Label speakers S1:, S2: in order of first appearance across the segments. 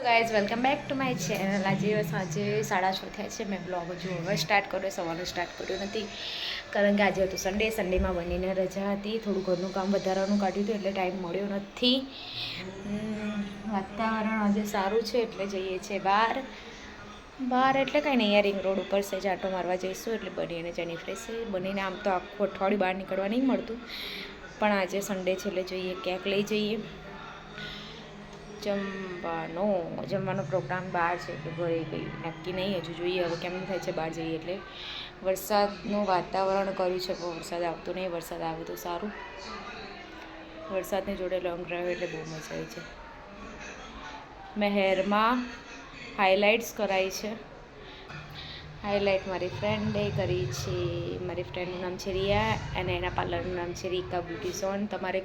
S1: Guys welcome back to my channel. આજે સાંજે 6:30 થયા છે. મેં બ્લોગ હજુ હવે સ્ટાર્ટ કર્યો, સવારનું સ્ટાર્ટ કર્યું નથી કારણ કે આજે હતું સન્ડેમાં બનીને રજા હતી. થોડું ઘરનું કામ વધારાનું કાઢ્યું હતું એટલે ટાઈમ મળ્યો નથી. વાતાવરણ આજે સારું છે એટલે જઈએ છીએ બહાર એટલે કંઈ નહીં, રિંગ રોડ ઉપર છે, આંટો મારવા જઈશું. એટલે બનીને જેની ફ્રેશ છે. બનીને આમ તો આખું અઠવાડિયું બહાર નીકળવા નહીં મળતું, પણ આજે સન્ડે છે એટલે જોઈએ ક્યાંક લઈ જઈએ. જમવાનો પ્રોગ્રામ બહાર છે કે ઘરે કંઈ નક્કી નહીં, હજુ જોઈએ હવે કેમનું થાય છે બહાર જઈએ એટલે. વરસાદનું વાતાવરણ કર્યું છે પણ વરસાદ આવતો નહીં. વરસાદ આવે તો સારું. વરસાદની જોડે લોંગ ડ્રાઈવ એટલે બહુ મજા આવી છે. મેં હેરમાં હાઇલાઇટ્સ કરાવી છે. હાઇલાઇટ મારી ફ્રેન્ડે કરી છે. મારી ફ્રેન્ડનું નામ છે રિયા અને એના પાર્લરનું નામ છે રીકા બ્યુટીઝોન. તમારે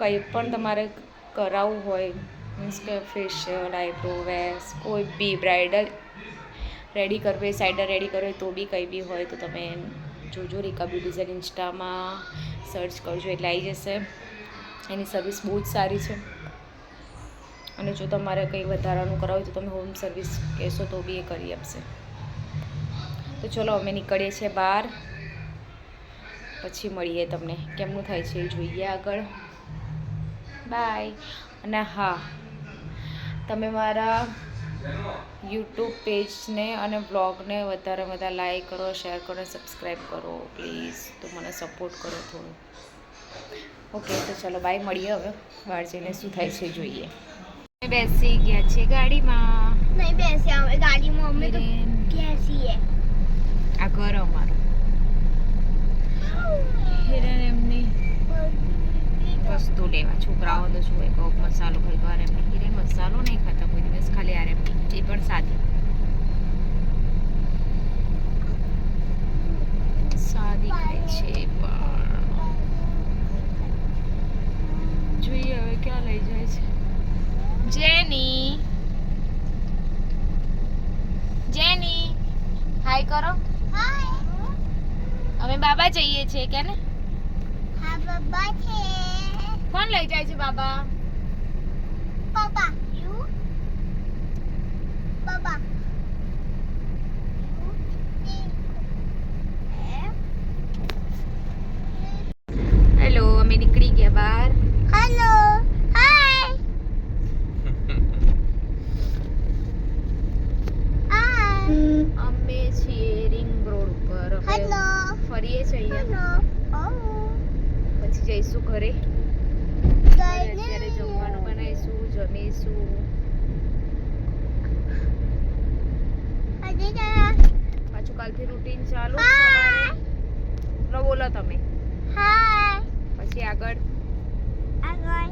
S1: કંઈ પણ તમારે કરાવવું હોય, મીન્સ કે ફેશિયલ, આઈબ્રો, વેક્સ, કોઈ બી બ્રાઇડલ રેડી કરવી હોય, સાઇડર રેડી કરવી હોય તો બી કંઈ બી હોય તો તમે જોજો. રીકા બ્યુટીઝોન ઇન્સ્ટામાં સર્ચ કરજો એટલે આવી જશે. એની સર્વિસ બહુ જ સારી છે અને જો તમારે કંઈ વધારાનું કરાવું તો તમે હોમ સર્વિસ કહેશો તો બી એ કરી આપશે. તો ચલો અમે નીકળીએ છીએ બહાર, પછી મળીએ. તમને કેમનું થાય છે એ જોઈએ આગળ. બાય. અને હા, તમે મારા યુટ્યુબ પેજને અને બ્લોગને વધારે લાઈક કરો, શેર કરો, સબસ્ક્રાઈબ કરો પ્લીઝ. તો મને સપોર્ટ કરો થોડું. ઓકે, તો ચલો બાય, મળીએ હવે બહાર જઈને શું થાય છે જોઈએ. બેસી ગયા છે ગાડીમાં.
S2: નહીં બેસ્યા અમે ગાડીમાં, અમે તો બેસીએ.
S1: આ ઘર અમારું. હિરણ એમની વસ્તુ લેવા, છોકરાઓ તો શું હોય, કોક મસાલો ખરીદવા. એમને હિરણ મસાલો નહીં ખાતા કોઈ દિવસ, ખાલી યાર એમની એ પણ સાદી ખાય છે. પણ જોઈએ હવે ક્યાં લઈ જાય છે. જેની હાય કરો.
S2: હાય.
S1: અમે બાબા જઈએ છીએ કે ને?
S2: હા બાબા છે.
S1: કોણ લઈ જાય છે બાબા?
S2: પાપા. You Baba.
S1: હેલો, અમે નીકળી ગયા બહાર.
S2: હેલો. હાય.
S1: અમે છીએ રિંગ રોડ ઉપર.
S2: હેલો.
S1: ફરીએ છીએ
S2: હેલો.
S1: પછી જઈશું ઘરે. અત્યારે જમવાનું બનાવીશું, જમીશું. પાછું કાલથી રૂટીન ચાલુ સવારે. બોલો તમે.
S2: હાય.
S1: પછી આગળ
S2: આગળ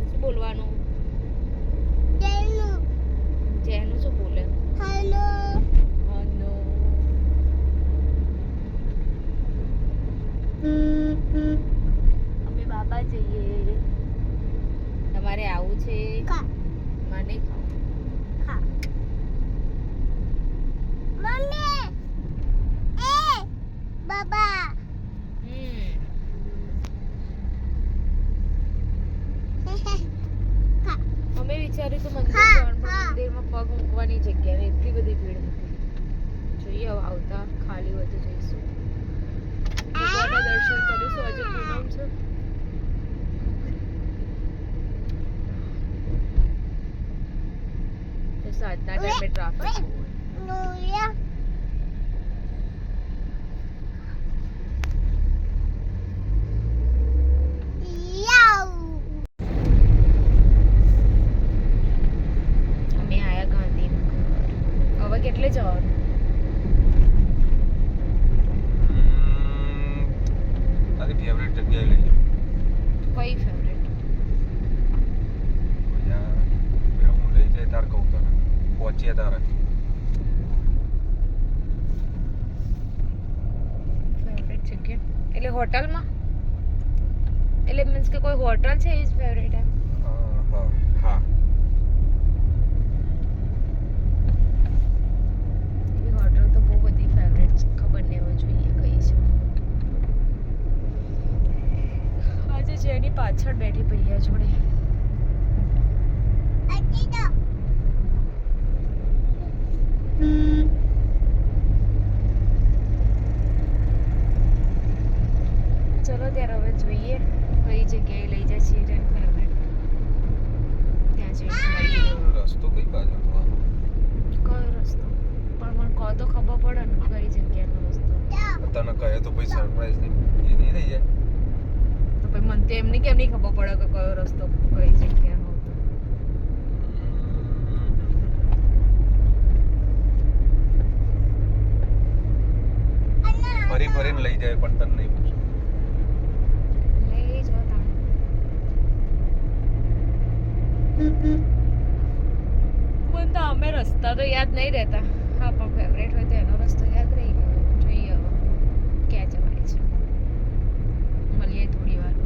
S1: શું બોલવાનું?
S2: જેનું.
S1: જેનું શું બોલે?
S2: હેલો.
S1: હેલો. અમે બાબા જઈએ. તમારે આવું છે? મને
S2: હા. મમ્મી. એ બાબા.
S1: અમે વિચાર્યું તો મંદિરમાં પગ મૂકવાની જગ્યા એટલી બધી ભીડ હતી. જોઈએ હવે આવતા ખાલી હોય તો જઈશું. ભગવાનના દર્શન કરીશું. આજે પૂનમ છે. તો સાંજના ટાઈમે ટ્રાફિક બહુ હોય.
S2: નોયા.
S1: અમે આયા ગાંધીનગર. હવે કેટલે જવાનું?
S3: તારી ફેવરેટ જગ્યાએ લઈ જાઓ.
S1: કઈ ફેવરેટ?
S3: યાર હું લઈ જાય તાર કહું તને, પહોંચીએ તારે.
S1: ફેવરેટ જગ્યા એટલે હોટલમાં? એટલે મીન્સ કે કોઈ હોટલ છે એ જ ફેવરેટ એમ?
S3: હા.
S1: એવી હોટલ તો બહુ બધી ફેવરેટ છે, ખબર નહીં હવે જોઈએ કઈ છે. આજે જેની પાછળ બેઠી ભૈયા જોડે. તો ખબર પડે ને કઈ જગ્યાનો રસ્તો.
S3: તને કહે તો પછી સરપ્રાઈઝ નહીં એ નહીં રહી જાય.
S1: તો પછી મને તો એમની કેમ નહીં ખબર પડે કે કયો રસ્તો કઈ જગ્યાનો હતો.
S3: ફરી ફરીને લઈ જાય પણ તને નહીં પૂછું.
S1: લઈ જો તાણ. મને તો અમે રસ્તા તો યાદ નહીં રહેતા. હા પણ ફેવરેટ હોય તો એનો રસ્તો યાદ રહી ગયો. જોઈએ હવે ક્યાં જવાય છે. મળીએ થોડી વાર.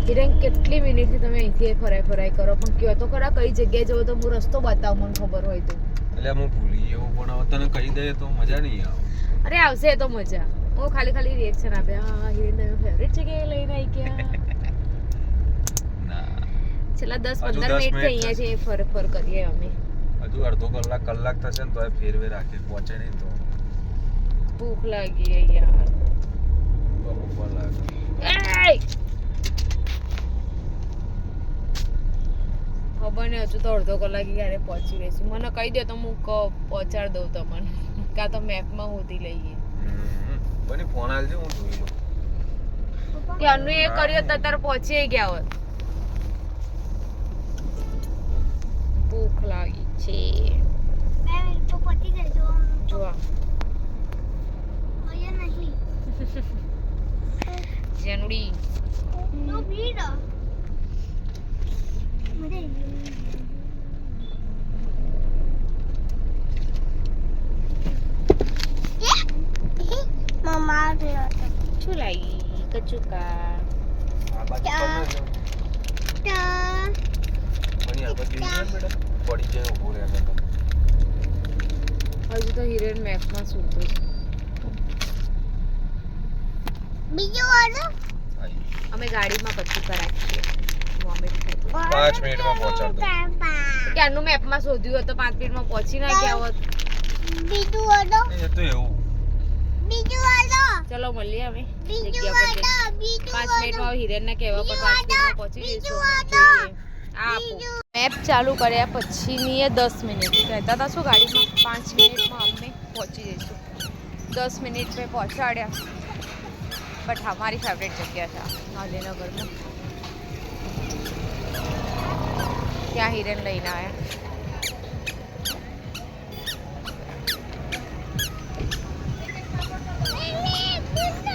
S1: હિરેન કેટલી મિનિટથી તમે અહીંથી ફરાય કરો પણ કયો તો ખરા કઈ જગ્યાએ જવો તો હું રસ્તો બતાવ મને ખબર હોય તો.
S3: એટલે હું ભૂલી ગયો પણ હવે તને કહી દઈએ તો મજા નહીં આવે.
S1: અરે આવશે તો મજા. હું ખાલી રિએક્શન આપે હા હિરેન તમે ફેવરેટ જગ્યાએ લઈને આવી ગયા.
S3: ના
S1: છેલ્લા 10-15
S3: હજુ 10
S1: મિનિટ
S3: મિનિટ
S1: થી અહીંયા ફર કરીએ અમે.
S3: હજુ અડધો કલાક થશે ને તો એ ફેરવે રાખે પહોંચે નહીં તો
S1: ભૂખ લાગી યાર.
S3: બરોબર લાગે.
S1: એય! ખબર નહીં હજુ તો અડધો કલાક ક્યારે પહોંચી રહીશું. મને કહી દે તો હું પહોંચાડી દઉં તમને કાં તો મેપમાં હોધી લઈએ.
S3: બની ફોન આલજે હું જોઈ લઉં.
S1: ત્યાંનું એ કર્યું તો તારે પહોંચી ગયા હોત. ભૂખ લાગી છે.
S2: તો પતી ગઈ જો
S1: જોવા
S2: અહીંયા નહીં
S1: જેનુડી
S2: તો ભીડ મને મમ્મા
S1: શું લાગી કચુકા.
S3: આ બાજુ પર ના જાઉં. બની આ બાજુ જઈએ બેટા પડી જાય ઊભો રહે તો
S1: હજુ તો હિરેન મેપમાં સૂતો છે.
S2: બીજું વાળો
S1: અમે ગાડીમાં કચુકા રાખીએ. વોમિટ થાય તો
S3: 5 મિનિટમાં પહોંચાડ દઉં.
S1: ક્યારનું મેપમાં શોધ્યું હોત તો 5 મિનિટમાં પહોંચી ના ગયા હોત.
S2: બીજું વાળો
S3: એ તો એવું
S2: બીજું વાળો
S1: ચલો મળીએ અમે
S2: બીજું
S1: જગ્યા પર
S2: વાળો બીજું
S1: 5 મિનિટમાં હિરેનને કહેવા પર 5 મિનિટમાં પહોંચી જઈશું. મેપ ચાલુ કર્યા પછીની એ 10 મિનિટ કહેતા હતા શું ગાડીમાં 5 મિનિટમાં અમે પહોંચી જઈશું. 10 મિનિટ મેં પહોંચાડ્યા બટ અમારી ફેવરેટ જગ્યા છે ગાંધીનગરમાં. ત્યાં હિરેન લઈને આવ્યા.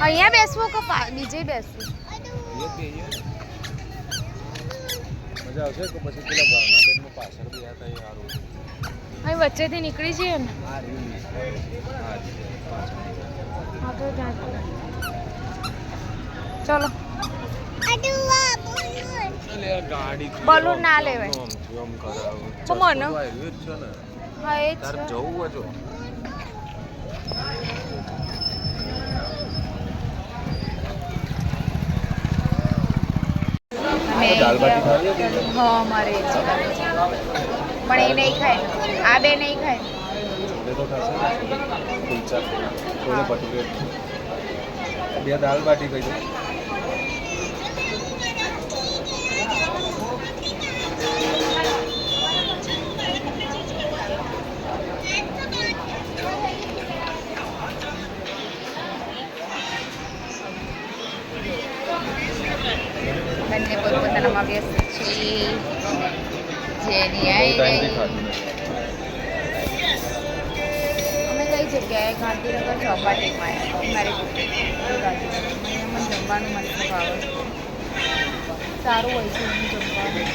S1: અહીંયા બેસવું કે બીજે બેસવું?
S3: મજા આવશે કે પછી પેલા ભાવના બેનમાં પાછળ બી હતા એ સારું.
S1: અહીં વચ્ચેથી નીકળી જઈએ ને.
S3: આ રહ્યું આ પાછળ
S1: હા તો ત્યાં ચલો.
S3: ગાડી
S1: બલૂન ના લેવાય.
S3: આમ કરાવ
S1: તો મને
S3: આવ્યું જ છે ને
S1: હા એ જ
S3: તાર
S1: છે.
S3: જવું હોય તો
S1: મેં
S3: દાલ બાટી ખાવી હતી?
S1: હા મારે એ જ ખાવી છે. પણ એ નહીં ખાય આ બે નહીં ખાય.
S3: એ તો ખાશે ને કુલચા થોડે ભટુરે બે દાલ બાટી કહી દો.
S1: બંને પોતપોતાનામાં વ્યસ્ત છીએ. જેની
S3: બહુ
S1: આવી
S3: ટાઈમથી
S1: રહી.
S3: ખાધું નથી.
S1: અમે કઈ જગ્યાએ ગાંધીનગર ચોપાટીમાં આવ્યા મારી ગાંધીનગરમાં અહીંયા મને જમવાનું મને ખૂબ આવે. સારું હોય છે એનું જમવાનું.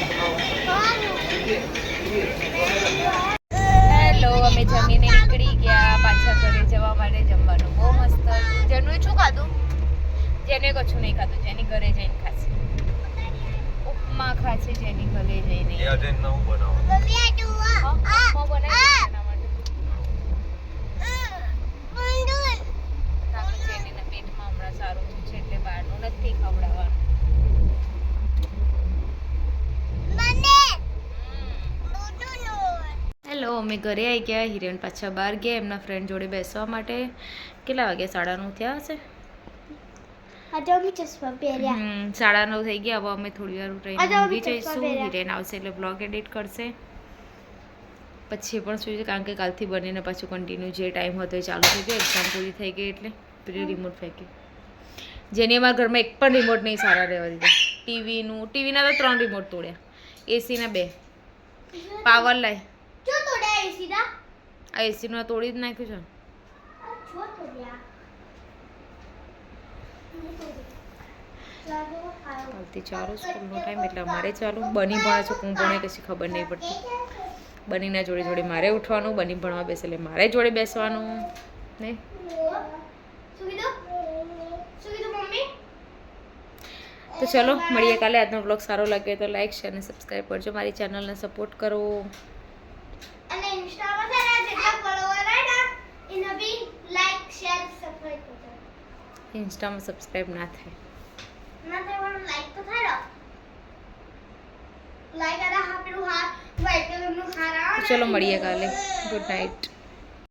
S1: હેલો અમે જમીને નીકળી ગયા પાછા ઘરે જવા માટે. જમવાનું બહુ મસ્ત હતું. જેનું શું ખાધું? જેને કશું નહીં ખાધું. જેની ઘરે જઈને ખાશે. ઉપમા ખાશે જેની ઘરે જઈને.
S3: એ આજે નવું બનાવો.
S2: મમ્મી આ
S1: ઉપમા બનાવી એના માટે. કારણ કે જેનીના પેટમાં હમણાં સારું થયું છે એટલે બહારનું નથી ખવડાવવાનું. હેલો અમે ઘરે આવી ગયા. હિરેન પાછા બહાર ગયા એમના ફ્રેન્ડ જોડે બેસવા માટે. કેટલા વાગ્યા? 9:30 થયા હશે.
S2: આજે અમે ચશ્મા પહેર્યા
S1: 9:30 થઈ ગયા. હવે અમે થોડી વાર
S2: આજે
S1: રહીને
S2: અમે
S1: ઊંઘી
S2: ચશ્મા
S1: જઈશું.
S2: પહેર્યા.
S1: હિરેન આવશે એટલે બ્લોગ એડિટ કરશે. પછી પણ શું છે કારણ કે કાલથી બનીને પાછું કન્ટિન્યુ જે ટાઈમ હતો એ ચાલુ થઈ ગયો એક્ઝામ પૂરી થઈ ગઈ એટલે પેલી રિમોટ ફેંકી જેની અમારા ઘરમાં એક પણ રિમોટ નહીં સારા રહેવા દીધા ટીવીના તો 3 રિમોટ તોડ્યા એસીના 2 પાવર લાય
S2: જો તોડ્યા એસી ના
S1: આ એસીનું તોડી જ નાખ્યું છે
S2: જો તોડ્યા ચાલો ખાઓ
S1: કાલથી ચાલુ સ્કૂલનો ટાઈમ એટલે અમારે ચાલુ બની ભણે છે હું ભણે કશી ખબર નહીં પડતી બનીના જોડે જોડે મારે ઉઠવાનું બની ભણવા બેસે એટલે મારે જોડે બેસવાનું ને
S2: શું કીધું મમ્મી
S1: તો ચલો મળીએ કાલે આજનો બ્લોગ સારો લાગે તો લાઈક શેર અને સબસ્ક્રાઈબ કરજો મારી ચેનલને સપોર્ટ કરો
S2: અને ઇન્સ્ટામાં છે ને જેટલા ફોલોવર આવ્યા એને બી લાઈક શેર સબસ્ક્રાઇબ કરજો
S1: ઇન્સ્ટામાં સબસ્ક્રાઈબ ના થાય
S2: ના તે પણ લાઈક તો થાય લાઈક આડા હા પેલું હા વ્હાઈટ કલરનું હાર આવે
S1: તો ચલો મળીએ કાલે ગુડ નાઇટ